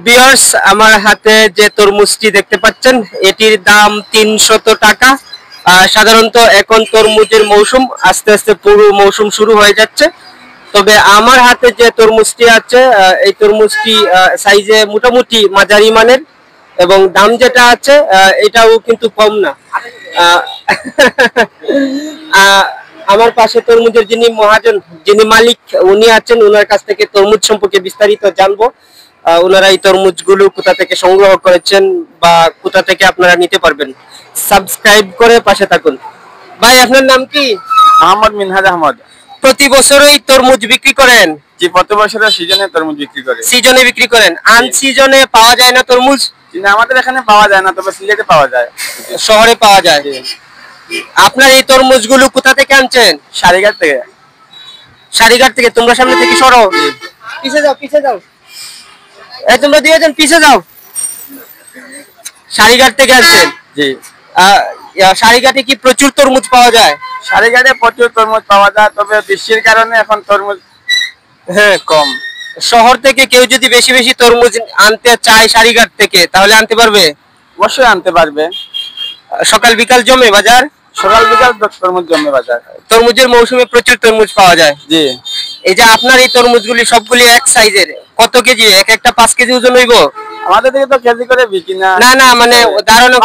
Viewers, আমার হাতে যে তরমুজটি দেখতে পাচ্ছেন এটির দাম 300 টাকা। সাধারণত এখন তরমুজের মৌসুম, আস্তে আস্তে পুরো মৌসুম শুরু হয়ে যাচ্ছে। তবে আমার হাতে যে তরমুজটি আছে এই তরমুজটি সাইজে মোটামুটি মাঝারি মানের এবং দাম যেটা আছে এটাও কিন্তু কম না। আমার পাশে তরমুজের যিনি মহাজন, যিনি মালিক, উনি আছেন। ওনার কাছ থেকে তরমুজ সম্পর্কে বিস্তারিত জানবো। ওনারা এই তরমুজগুলো কোথা থেকে সংগ্রহ করেছেন বা কোথা থেকে আপনারা নিতে পারবেন। সাবস্ক্রাইব করে পাশে থাকুন। ভাই, আপনার নাম কি? মোহাম্মদ মিনহাজ আহমদ। প্রতি বছরই তরমুজ বিক্রি করেন? জি, প্রতি বছরের সিজনে তরমুজ বিক্রি করে। সিজনে বিক্রি করেন? আন সিজনে পাওয়া যায় না তরমুজ? আমাদের এখানে পাওয়া যায় না, তবে সিলেটে পাওয়া যায়, শহরে পাওয়া যায়। আপনার এই তরমুজগুলো কোথা থেকে আনছেন? সারিঘাট থেকে। সারিঘাট থেকে? তোমরা সামনে থেকে সরো, পিছে যাও, পিছে যাও। এই তোমরা দিয়ে যান, পিছে যাও। সারিঘাট থেকে আনছেন? জি। সারিঘাটে কি প্রচুর তরমুজ পাওয়া যায়? সারিঘাটে প্রচুর তরমুজ পাওয়া যায়, তবে বৃষ্টির কারণে এখন তরমুজ কম। শহর থেকে কেউ যদি বেশি বেশি তরমুজ আনতে চায় সারিঘাট থেকে, তাহলে আনতে পারবে? অবশ্যই আনতে পারবে। সকাল বিকাল জমে বাজার? সকাল বিকাল তরমুজ জমে বাজার। তরমুজের মৌসুমে প্রচুর তরমুজ পাওয়া যায়। জি। এই যে আপনার এই তরমুজগুলি সবগুলি এক সাইজের, কত কেজি? এক একটা 5 কেজি ওজন হইব? আমাদের দিকে তো কেজি করে বিক্রি না। না না, মানে ধারণা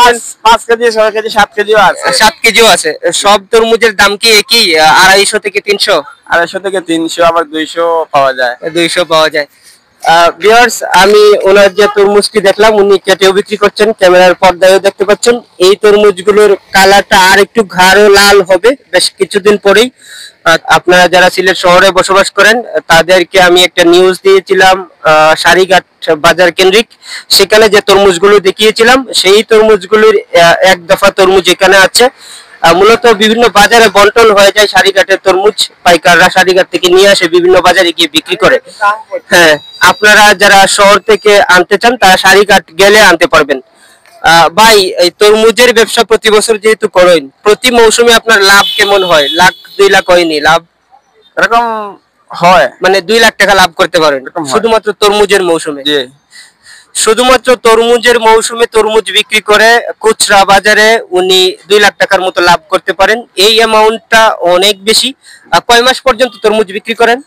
5 কেজি, 6 কেজি, 7 কেজিও আছে। 7 কেজিও আছে। সব তরমুজের দাম কি একই? 250 থেকে 300? 250 থেকে 300, আবার 200 পাওয়া যায়। 200 পাওয়া যায়। ভিউয়ার্স, আমি ওনার যে তরমুজটি দেখলাম উনি কেটেও বিক্রি করছেন, ক্যামেরার পর্দায়ও দেখতে পাচ্ছেন। এই তরমুজগুলোর কালারটা আর একটু গাঢ় লাল হবে বেশ কিছুদিন পরেই। আপনারা যারা সিলেট শহরে বসবাস করেন তাদেরকে আমি একটা নিউজ দিয়েছিলাম সারিঘাট বাজার কেন্দ্রিক। সেখানে যে তরমুজগুলো দেখিয়েছিলাম সেই তরমুজগুলোর এক দফা তরমুজ এখানে আছে। মূলত বিভিন্ন বাজারে বন্টন হয়ে যায় সারিঘাটের তরমুজ। পাইকাররা সারিঘাট থেকে নিয়ে আসে, বিভিন্ন বাজারে গিয়ে বিক্রি করে। হ্যাঁ, আপনারা যারা শহর থেকে আনতে চান তারা সারিঘাট গেলে আনতে পারবেন। ভাই, এই তরমুজের ব্যবসা প্রতি বছর যেহেতু করেন, প্রতি মৌসুমে আপনার লাভ কেমন হয়? 1,00,000 2,00,000 হয়নি লাভ? এরকম হয়, মানে 2 লাখ টাকা লাভ করতে পারেন শুধুমাত্র তরমুজের মৌসুমে? শুধুমাত্র তরমুজের মৌসুমে তরমুজ বিক্রি করে খুচরা বাজারে উনি 2 লাখ টাকার মতো লাভ করতে পারেন। এই অ্যামাউন্টটা অনেক বেশি। কয় মাস পর্যন্ত তরমুজ বিক্রি করেন?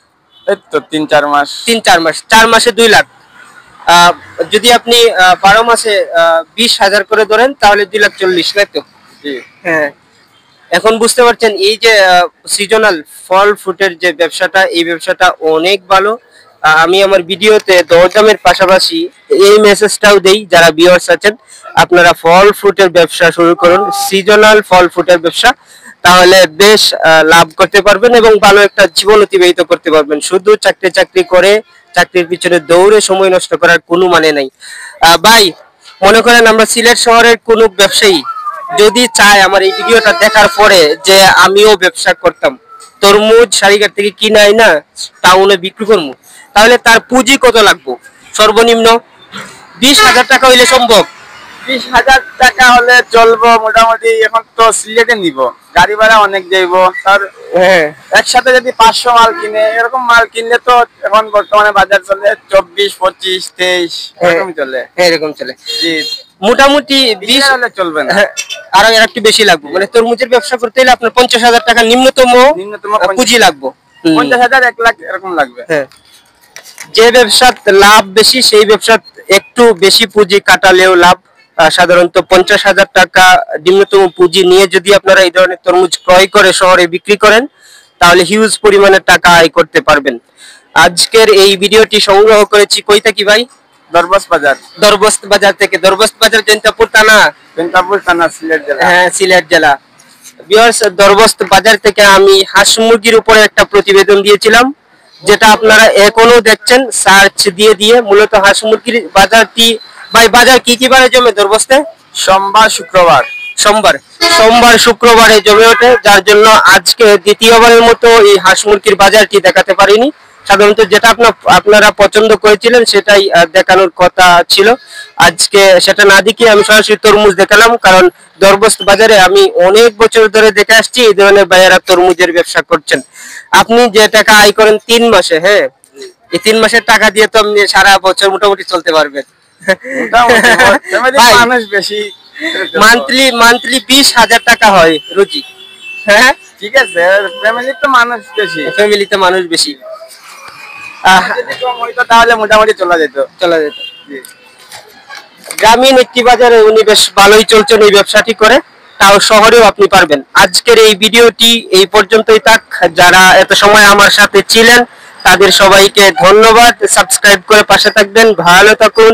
এই তো 3-4 মাস। 3-4 মাস। 4 মাসে 2 লাখ। যদি আপনি 12 মাসে 20,000 করে ধরেন তাহলে 2,40,000, তাই তো? হ্যাঁ, এখন বুঝতে পারছেন এই যে সিজনাল ফল ফ্রুটের যে ব্যবসাটা, এই ব্যবসাটা অনেক ভালো। আমি আমার ভিডিওতে দরদামের পাশাপাশি এই মেসেজটাও দেই, যারা ভিউয়ার্স আছেন আপনারা ফল ফ্রুটের ব্যবসা শুরু করুন, সিজনাল ফল ফ্রুটের ব্যবসা। তাহলে বেশ লাভ করতে পারবেন এবং ভালো একটা জীবন অতিবাহিত করতে পারবেন। শুধু চাকরি করে চাকরির পিছনে দৌড়ে সময় নষ্ট করার কোনো মানে নাই। ভাই, মনে করেন আমরা সিলেট শহরের কোনো ব্যবসায়ী যদি চায় আমার এই ভিডিওটা দেখার পরে যে আমিও ব্যবসা করতাম, তরমুজ সারিঘাট থেকে কিনাই না টাউনে বিক্রি করবো, তাহলে তার পুঁজি কত লাগবে? সর্বনিম্ন 20,000 টাকা হইলে সম্ভব? 20,000 টাকা হলে চলবো মোটামুটি। এখন তো সিলেটে নিব, গাড়ি ভাড়া অনেক যাইব। তার একসাথে যদি 500 মাল কিনে, এরকম মাল কিনলে তো এখন বর্তমানে বাজার চলে 24, 25, 23 এরকম চলে। এরকম চলে। জি, মোটামুটি 20 হলে চলবে না, আর একটু বেশি লাগবে। মানে তরমুজের ব্যবসা করতে হলে আপনার 50,000 টাকা নিম্নতম পুঁজি লাগবে। 50,000, 1 লাখ এরকম লাগবে। হ্যাঁ, যে ব্যবসার লাভ বেশি সেই ব্যবসার একটু বেশি পুঁজি কাটালেও লাভ। সাধারণত 50,000 টাকা নিম্নতম পুঁজি নিয়ে যদি আপনারা এই ধরনের তরমুজ ক্রয় করে শহরে বিক্রি করেন তাহলে হিউজ পরিমাণের টাকা আয় করতে পারবেন। আজকের এই ভিডিওটি সংগ্রহ করেছি কই থেকে ভাই? দরবস্ত বাজার। দরবস্ত বাজার থেকে। দরবস্ত বাজার জৈন্তাপুর থানা? জৈন্তাপুর থানা, সিলেট জেলা। হ্যাঁ, সিলেট জেলা। ভিউয়ার্স, দরবস্ত বাজার থেকে আমি হাঁস মুরগির উপরে একটা প্রতিবেদন দিয়েছিলাম, যেটা আপনারা এখনো দেখছেন সার্চ দিয়ে দিয়ে। মূলত হাঁস মুরগির বাজারটি, ভাই বাজার কি কি বারে জমে দরবস্তে? সোমবার, শুক্রবার। সোমবার শুক্রবারে জমে ওঠে, যার জন্য আজকে দ্বিতীয়বারের মতো এই হাঁস মুরগির বাজারটি দেখাতে পারিনি। সাধারণত যেটা আপনারা পছন্দ করেছিলেন সেটাই দেখানোর কথা ছিল। আজকে সেটা না দেখিয়ে আমি সরাসরি তরমুজ দেখালাম, কারণ দরবস্ত বাজারে আমি অনেক বছর ধরে দেখে আসছি এই ধরনের ভাইয়েরা তরমুজের ব্যবসা করছেন। আপনি যে টাকা আয় করেন 3 মাসে, হ্যাঁ এই 3 মাসের টাকা দিয়ে তো আপনি সারা বছর মোটামুটি চলতে পারবেন। মোটামুটি মানুষ বেশি মান্থলি 20,000 টাকা হয় রুজি। হ্যাঁ ঠিক আছে, ফ্যামিলিতে মানুষ বেশি, ফ্যামিলিতে মানুষ বেশি। যদি কম হইতো তাহলে মোটামুটি চলা যেত। গ্রামীণ একটি বাজারে উনি বেশ ভালোই চলছেন এই ব্যবসাটি করে, তাও শহরেও আপনি পারবেন। আজকের এই ভিডিওটি এই পর্যন্তই থাক। যারা এত সময় আমার সাথে ছিলেন তাদের সবাইকে ধন্যবাদ। সাবস্ক্রাইব করে পাশে থাকবেন। ভালো থাকুন।